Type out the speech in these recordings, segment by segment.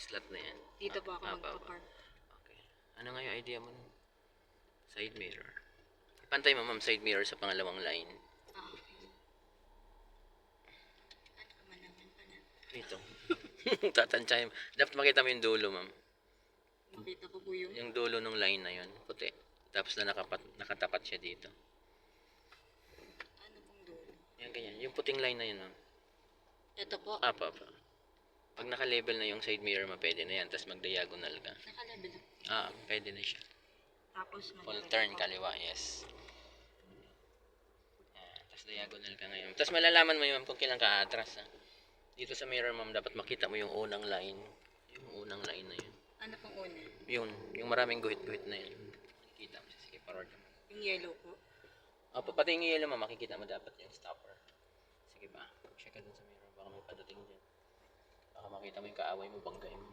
slot na yan. Dito po ako Apa. magpa-park. Okay. Ano nga yung idea mo? Side mirror. Ipantay mo, ma'am, side mirror sa pangalawang line. Okay. Ano ka man naman pala? Ito. Tatansyahin mo. Dapat makita mo yung dulo, ma'am. Makita ko po yung... Yung dulo ng line na yun, puti. Tapos na nakatapat siya dito. Ano pong dulo? Yan, ganyan. Yung puting line na yun, ma'am. Ito po. Apa. Pag naka-level na yung side mirror mo, pwede na yan. Tapos mag-diagonal ka. Nakalabel ako. Pwede na siya. Tapos Full turn, kaliwa, yes. Tapos diagonal ka ngayon. Tapos malalaman mo yun kung kailan ka atras. Dito sa mirror, ma'am, dapat makita mo yung unang line. Yung unang line na yun. Ano pong una? Yun, yung maraming guhit-guhit na yun. Makikita mo siya. Sige, forward mo. Yung yellow po. Pati yung yellow, ma'am, makikita mo dapat yung stopper. Sige ba? Check ka dun sa mirror. Baka may padating dyan. Baka makita mo yung kaaway mo, banggay mo.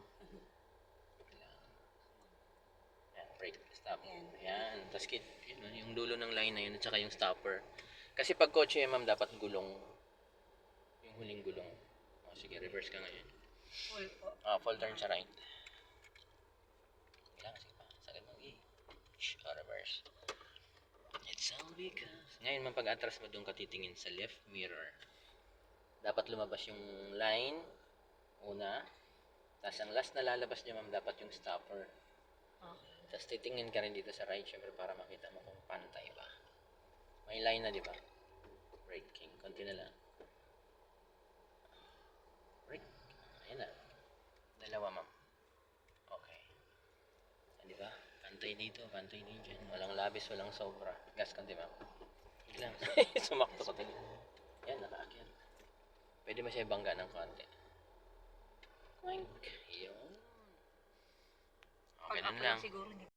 Yan, brake, stop. Yan, tapos yung dulo ng line na yun at saka yung stopper. Kasi pag kotse, ma'am, dapat gulong. Yung huling gulong. Sige, reverse ka ngayon. Full po. Full turn sa right. Sige pa. Sagad mo. Reverse. It's all because... Ngayon, ma'am, pag atras mo doon ka titingin sa left mirror. Dapat lumabas yung line. Una. Tapos ang last na lalabas niya, ma'am, dapat yung stopper. Okay. Tapos titingin ka rin dito sa right, syempre, para makita mo kung pantay ba. May line na, di ba? Braking. Konti na lang. Brake. Ayan na. Dalawa, ma'am. Okay. Di ba? Pantay dito, pantay din dyan. Walang labis, walang sobra. Gas konti, ma'am. Lang. Sumakto ko tingin. Yan, nakaakyat. Pwede mo siya ibangga ng konti. Oink. Yun. Okay Pag na ako lang. siguro